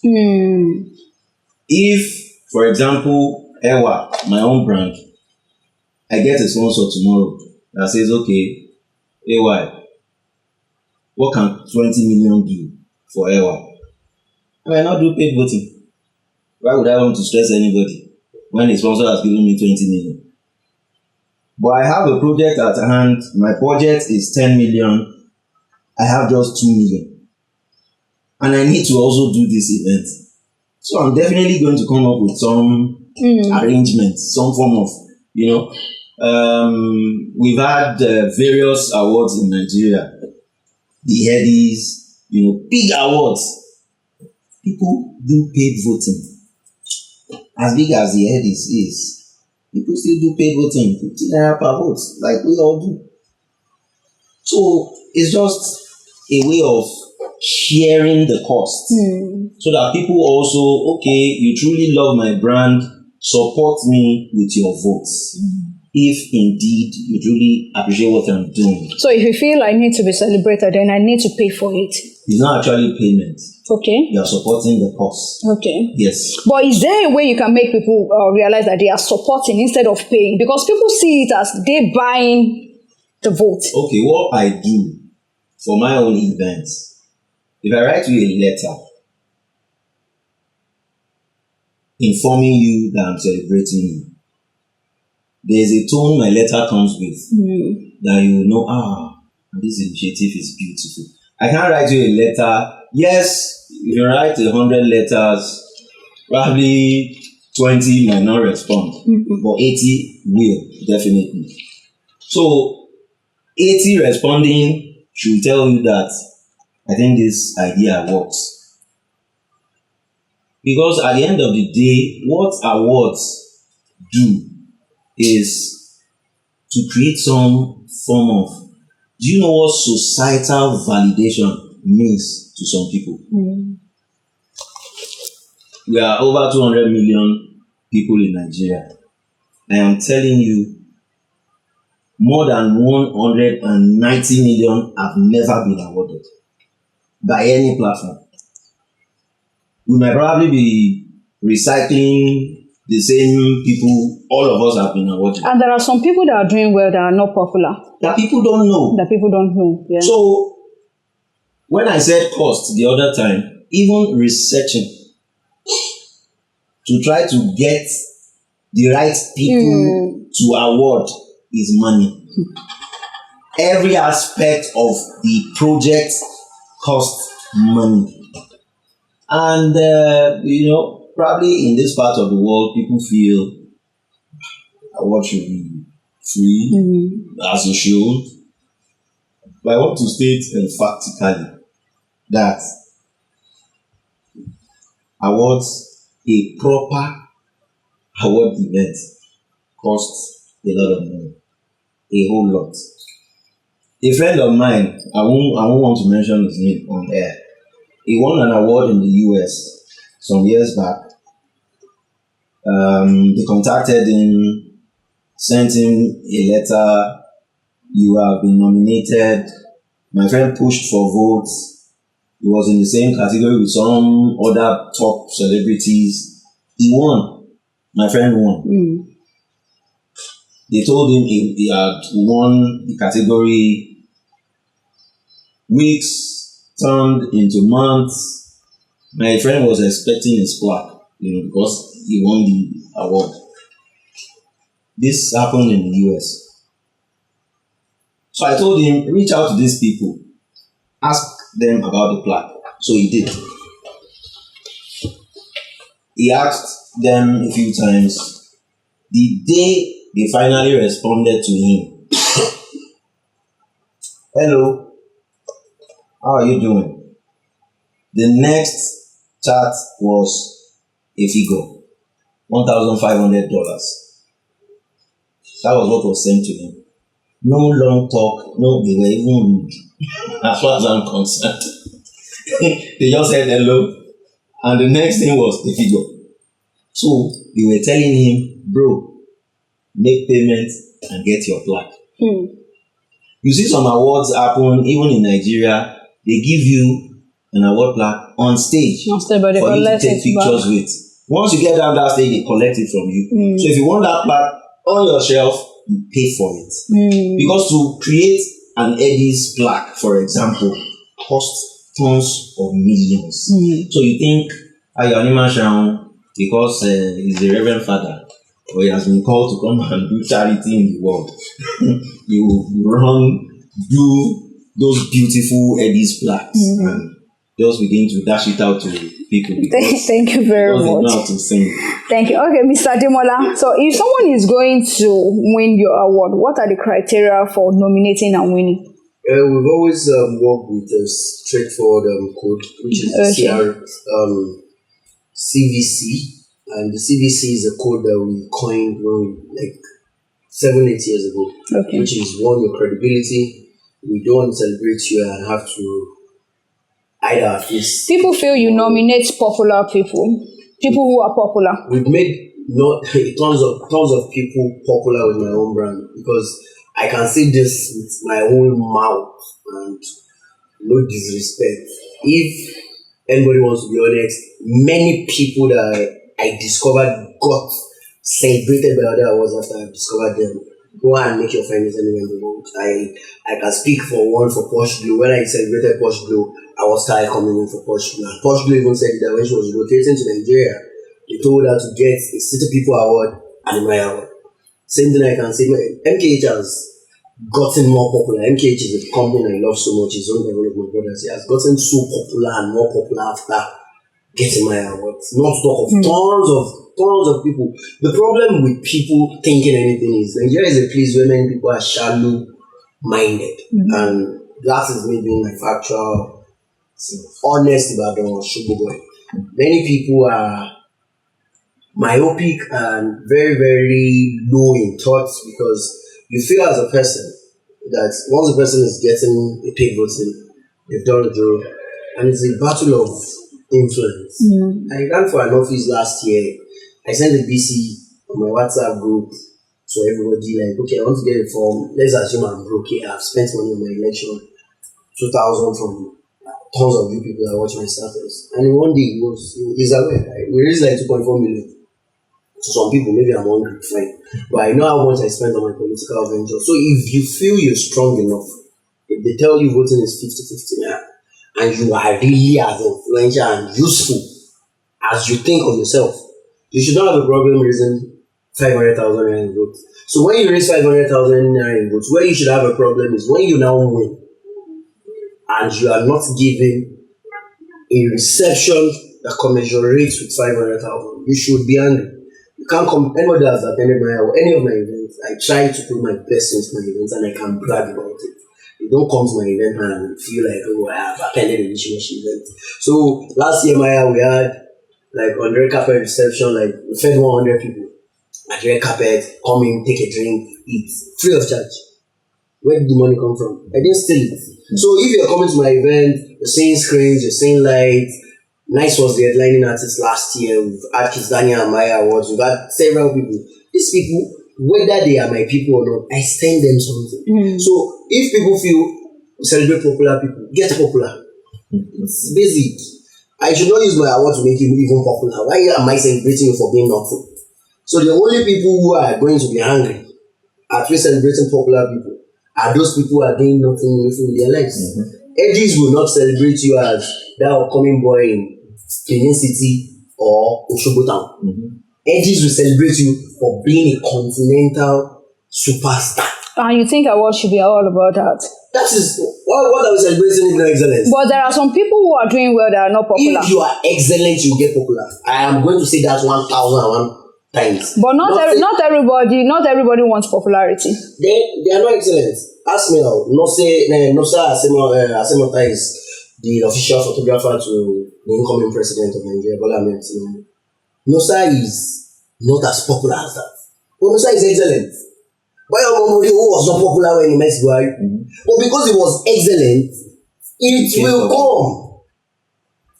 If, for example, Ewa, my own brand, I get a sponsor tomorrow that says, okay, AY, what can 20 million do for Ewa? I might not do paid voting. Why would I want to stress anybody when a sponsor has given me 20 million? But I have a project at hand, my budget is 10 million, I have just 2 million. And I need to also do this event. So I'm definitely going to come up with some arrangement, some form of, we've had various awards in Nigeria, the Headies, big awards. People do paid voting. As big as the Headies is, people still do paid voting, 15 naira per vote, like we all do. So it's just a way of sharing the cost so that people also, okay, you truly love my brand, support me with your votes. If indeed you truly appreciate what I'm doing. So if you feel I need to be celebrated, then I need to pay for it. It's not actually payment. Okay. You are supporting the cause. Okay. Yes. But is there a way you can make people realize that they are supporting instead of paying? Because people see it as they buying the vote. Okay, what I do for my own events, if I write you a letter informing you that I'm celebrating you, there's a tone my letter comes with that you know, this initiative is beautiful. I can't write you a letter. Yes, if you write 100 letters, probably 20 might not respond, but 80 will, definitely. So 80 responding should tell you that I think this idea works. Because at the end of the day, what awards do is to create some form of, do you know what societal validation means to some people? We are over 200 million people in Nigeria. I am telling you, more than 190 million have never been awarded by any platform. We might probably be recycling the same people all of us have been awarded. And there are some people that are doing well that are not popular. That people don't know. That people don't know. Yeah. So, when I said cost the other time, even researching to try to get the right people to award is money. Every aspect of the project costs money. And, probably in this part of the world, people feel award should be free, as it should. But I want to state emphatically that awards, a proper award event, costs a lot of money, a whole lot. A friend of mine, I won't want to mention his name on air, he won an award in the US some years back. They contacted him, sent him a letter, you have been nominated. My friend pushed for votes. He was in the same category with some other top celebrities. He won. My friend won. They told him he had won the category. Weeks turned into months. My friend was expecting his plaque, because he won the award. This happened in the US. So I told him, reach out to these people, ask them about the plaque. So he did. He asked them a few times. The day they finally responded to him, hello, how are you doing? The next chat was a figure, $1,500. That was what was sent to him. No long talk, no, they were even rude, as far as I'm concerned. They just said hello, and the next thing was the figure. So they were telling him, bro, make payments and get your plaque. You see some awards happen even in Nigeria. They give you an award plaque on stage But they for you to collect take it pictures back. with. Once you get down that stage, they collect it from you. So if you want that plaque on your shelf, you pay for it. Because to create an Eddie's plaque, for example, costs tons of millions. So you think, because he's a reverend father, or he has been called to come and do charity in the world, you do those beautiful Eddie's plaques and just begin to dash it out to people. Thank you very They know much. how to sing. Thank you. Okay, Mr. Aademola. So if someone is going to win your award, what are the criteria for nominating and winning? We've always worked with a straightforward code, which is the CVC. And the CVC is a code that we coined like 7-8 years ago, which is one, your credibility. We don't celebrate you and have to hide our face. People feel you nominate popular people who are popular. We've made tons of people popular with my own brand, because I can say this with my own mouth and no disrespect. If anybody wants to be honest, many people that I discovered got celebrated by other awards after I discovered them. Go and make your friends anywhere in the world. I can speak for Posh Blue. When I celebrated Posh Blue, I was tired coming in for Posh Blue. And Posh Blue even said that when she was rotating to Nigeria, they told her to get a City People Award and a Maya Award. Same thing I can say, MKH has gotten more popular. MKH is a company I love so much. It's owned by one of my brothers. It has gotten so popular and more popular after getting my awards. Not to talk of tons of people. The problem with people thinking anything is Nigeria is a place where many people are shallow minded, and that is me being my factual, honest about the sugar boy. Many people are myopic and very, very low in thoughts, because you feel as a person that once a person is getting a paid voting, they've done a job, and it's a battle of influence. I ran for an office last year. I sent a BC on my WhatsApp group to everybody, like, okay, I want to get a form. Let's assume I'm broke. I've spent money on my election, 2,000 from tons of you people that watch my status. And in one day, he's aware. We raised like 2.4 million. To some people, maybe I'm hungry, fine. But I know how much I spent on my political venture. So if you feel you're strong enough, if they tell you voting is 50-50 now, and you are really as influential and useful as you think of yourself, you should not have a problem raising 500,000 in votes. So when you raise 500,000 in votes, where you should have a problem is when you now win and you are not given a reception that commensurates with 500,000. You should be angry. You can't come. Anybody that's attended any of my events, I try to put my best into my events and I can brag about it. You don't come to my event and feel like, oh, I have attended a wishy-washy event. So last year, Maya, we had like on red carpet reception, like we fed 100 people at red carpet, come in, take a drink, eat, free of charge. Where did the money come from? I didn't steal it. So if you're coming to my event, you're seeing screens, you're seeing lights. Nice was the headlining artist last year. We've had Kiss Daniel and Maya Awards. We've had several people. These people, whether they are my people or not, I send them something. So if people feel celebrate popular people, get popular. It's basic. I should not use my award to make you even popular. Why am I celebrating you for being nothing? So the only people who are going to be angry at we celebrating popular people are those people who are doing nothing meaningful with their lives. Edges will not celebrate you as that upcoming boy in Benin City or Oshobo Town. Edges will celebrate you for being a continental superstar. And you think awards should be all about that? That is what are we celebrating in excellence? But there are some people who are doing well that are not popular. If you are excellent, you get popular. I am going to say that 1,001 times. But not everybody wants popularity. They are not excellent. Ask me now. Nosa Asemota is the official photographer to the incoming president of Nigeria, Bola Ahmed Tinubu. Nosa is not as popular as that. But Nosa is excellent. Why Omomori, who was not popular when he met Buhari? But because he was excellent, it will come.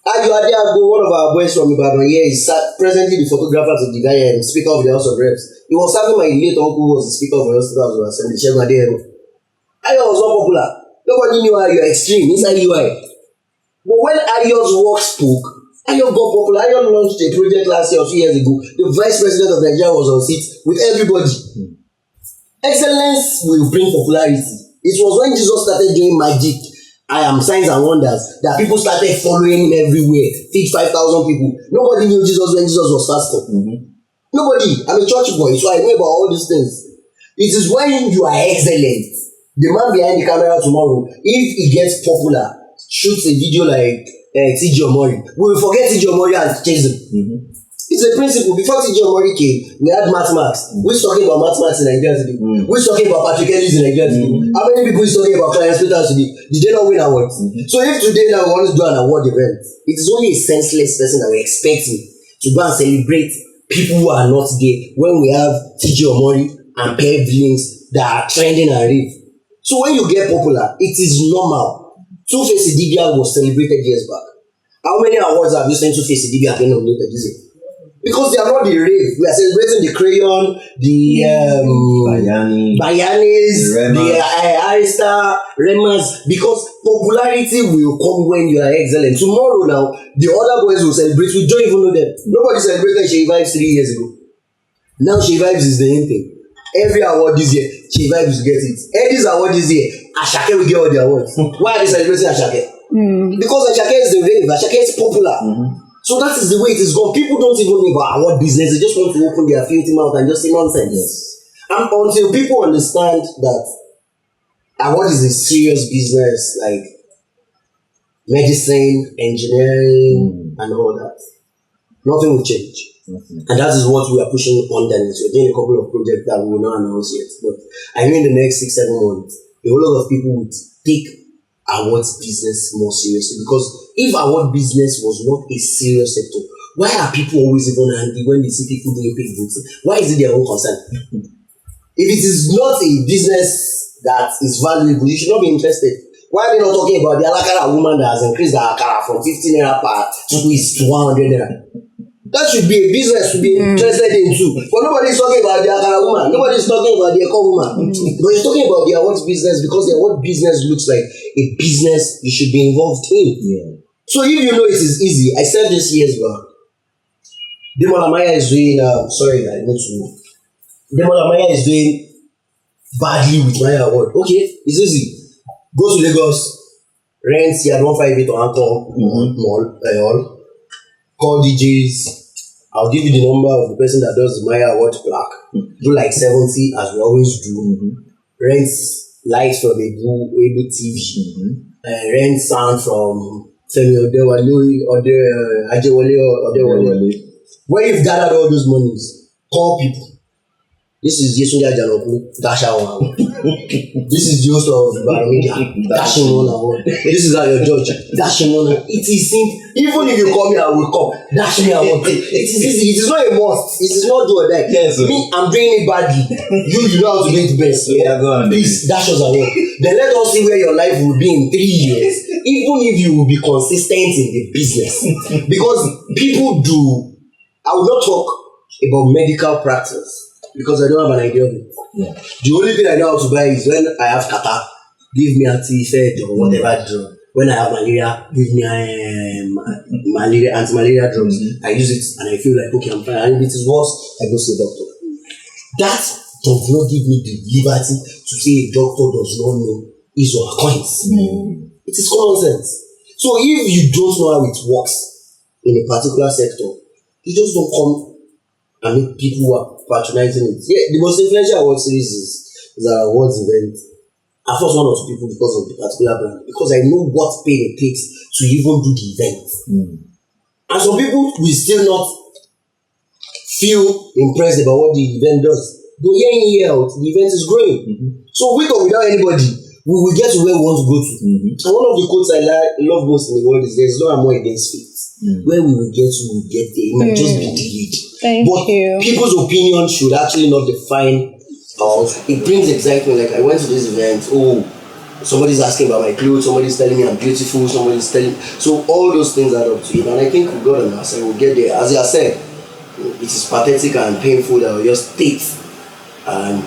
One of our boys from Ibadan here is presently the photographer to the guy and Speaker of the House of Reps. He was having my late uncle who was the Speaker of the House of Assembly, Shegun Adeyemo. Ayo was not popular. Nobody knew Ayo extreme inside UI. But when Ayo's work spoke, Ayo got popular. Ayo launched a project last year or 2 years ago. The Vice President of Nigeria was on seat with everybody. Excellence will bring popularity. It was when Jesus started doing magic, signs and wonders, that people started following him everywhere. Feed 5,000 people. Nobody knew Jesus when Jesus was fasting. Nobody. I'm a church boy, so I know about all these things. It is when you are excellent, the man behind the camera tomorrow, if he gets popular, shoots a video like T.J. Omori, we will forget T.J. Omori and chase him. It's a principle. Before T.J. Omori came, we had mathematics. Who's talking about mathematics in Nigeria today? Who's talking about Patrick Ellis in Nigeria today? How many people is talking about Clarence Peters today? Did they not win awards? So if today now we want to do an award event, it is only a senseless person that we're expecting to go and celebrate people who are not there when we have T.J. Omori and Pierre Billings that are trending and rave. So when you get popular, it is normal. Two-Face Idibia was celebrated years back. How many awards have you seen Two-Face Idibia being nominated this year? Because they are not the rave. We are celebrating the Crayon, the Bayanis, the Arista, Remas, because popularity will come when you are excellent. Tomorrow now, the other boys will celebrate. We don't even know them. Nobody celebrated Shey Vibes 3 years ago. Now Shey Vibes is the in thing. Every award this year, Shey Vibes will get it. Eddie's award this year, Ashake will get all the awards. Why are they celebrating Ashake? Because Ashake is the rave. Ashake is popular. So that is the way it is gone. People don't even know about award business. They just want to open their filthy mouth and just say nonsense. And until people understand that award is a serious business, like medicine, engineering, and all that, nothing will change. And that is what we are pushing underneath. We're doing a couple of projects that we will not announce yet. But I know in the next 6-7 months, a whole lot of people would take awards business more seriously, because if award business was not a serious sector, why are people always even angry when they see people doing big things? Why is it their own concern? If it is not a business that is valuable, you should not be interested. Why are they not talking about the Alakara woman that has increased her akara from 15 naira per 2 weeks to 100 naira? That should be a business to be interested in too. But nobody is talking about the Akara woman. Nobody is talking about the Eko woman. But he's talking about the award business, because the award business looks like a business you should be involved in. So if you know it is easy, I said this years back. Ademola Maya is doing, Ademola Maya is doing badly with Maya Award. Okay, it's easy. Go to Lagos, rent Yard 158 or Anchor Mall, call DJs. I'll give you the number of the person that does the Maya Award plaque. Do like 70 as we always do. Rent lights from Able TV. Rent sound from Femi Odewale or Ajibola. When you've gathered all those monies, call people. This is Yesunja Janoku, Dasha One. This is the host of Media, Dasha One. This is how your judge, Dasha One. It is simple. Even if you call me, I will come. Dasha One. It is easy. It is not a must. It is not do or die. Yes, me, I'm doing it badly. You know how to do it best. Yeah, go on. Please, Dasha One. Then let us see where your life will be in 3 years. Even if you will be consistent in the business. Because people do. I will not talk about medical practice, because I don't have an idea of it. The only thing I know how to buy is when I have catarrh, give me anti-fed or whatever drug. When I have malaria, give me anti-malaria drugs. I use it and I feel like, okay, I'm fine. And if it is worse, I go see a doctor. That does not give me the liberty to say a doctor does not know his or her coins. It is common sense. So if you don't know how it works in a particular sector, you just don't come and make people who are patronizing it. Yeah, the most influential award series is our awards event. I force 1 or 2 people because of the particular brand, because I know what pain it takes to even do the event. And some people will still not feel impressed about what the event does. But year in, year out, the event is growing. So with or without anybody, we will get to where we want to go to. And one of the quotes I love most in the world is, "There's no more against fate." Where we will get to, we will get there. It might just be delayed. But people's opinion should actually not define us. It brings excitement. Like, I went to this event. Oh, somebody's asking about my clothes, somebody's telling me I'm beautiful, somebody's telling, so all those things add up to it. And I think we've got an answer, we'll get there. As I said, it is pathetic and painful that we just state, and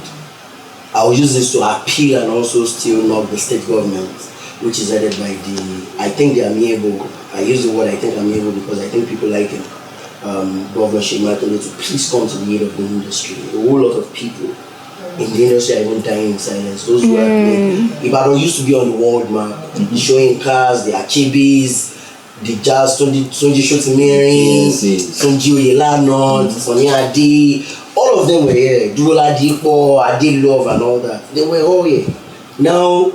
I'll use this to appeal and also still knock the state government, which is headed by I think the amiable, I use the word I think amiable because I think people like him, Governor Shemakinde, to please come to the aid of the industry. A whole lot of people in the industry are even dying in silence. Those who are Ibadan used to be on the world map, showing cars, the Achibis, the Jazz, Sonji Shotimiri, Sonji Oyelana, Sonny Adi, all of them were here. Duola Dipo, Adi Love and all that. They were all here. Now,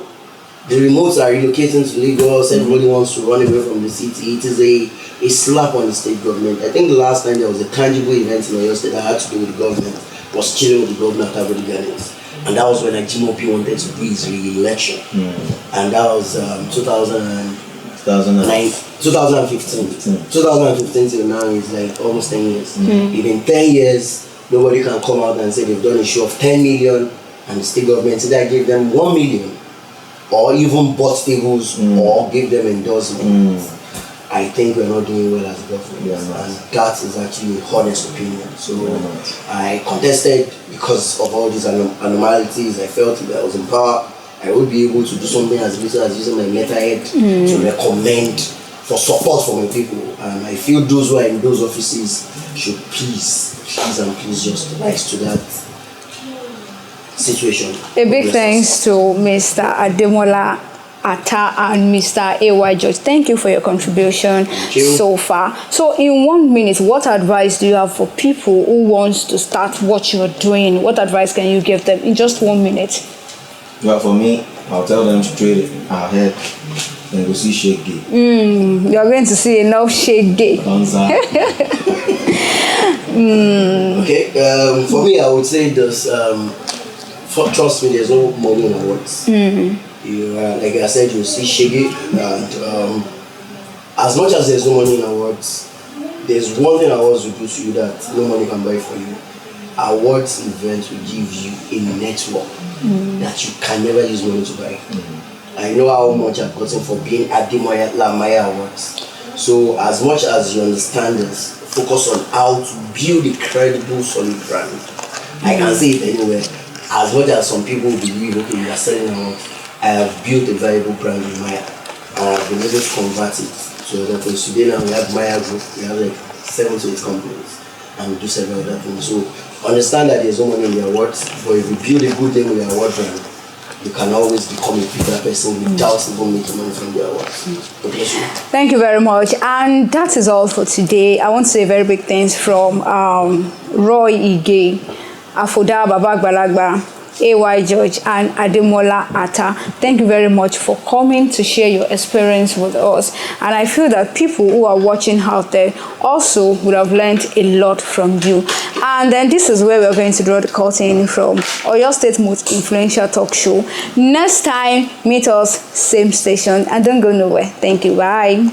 the remotes are relocating to Lagos, everybody wants to run away from the city. It is a slap on the state government. I think the last time there was a tangible event in Oyo State that had to do with the government was chilling with the governor at Aberdeen Gardens. And that was when Ajibola wanted to do his re-election. And that was 2015. 2015 till now is like almost 10 years. Even 10 years, nobody can come out and say they've done a show of 10 million and the state government either gave them 1 million or even bought tables or give them endorsements. I think we're not doing well as a government, and that is actually a honest opinion. So I contested because of all these anomalies. I felt if I was in power, I would be able to do something as little as using my letterhead to recommend for support for my people. And I feel those who are in those offices should please just rise to that situation. A big thanks to Mr. Aademola Atta and Mr. A.Y. George. Thank you for your contribution so far. So in 1 minute, what advice do you have for people who wants to start what you're doing? What advice can you give them in just 1 minute? Well, for me, I'll tell them to trade ahead and go see Shake Gay. You're going to see enough Shake Gay. Okay, for me, I would say this, trust me, there's no money in awards. Like I said, you see Shaggy, and as much as there's no money in awards, there's one thing awards will do to you that no money can buy for you. Awards events will give you a network that you can never use money to buy. I know how much I've gotten for being at the Lamaya Awards. So as much as you understand this, focus on how to build a credible, solid brand. I can say it anywhere. As much as some people believe, okay, you are selling awards, I have built a valuable brand in Maya, and I've been able to convert it to other things. Today now we have Maya Group, we have like 7 to 8 companies, and we do several other things. So understand that there's no money in the awards, but if you build a good name with your award brand, you can always become a bigger person without even making money from the awards. Thank you very much. And that is all for today. I want to say a very big thanks from Roy Ige, Afounda Babagbalagba, A.Y. George and Aademola Atta. Thank you very much for coming to share your experience with us. And I feel that people who are watching out there also would have learned a lot from you. And then this is where we're going to draw the curtain from Oyo State most influential talk show. Next time, meet us, same station, and don't go nowhere. Thank you. Bye.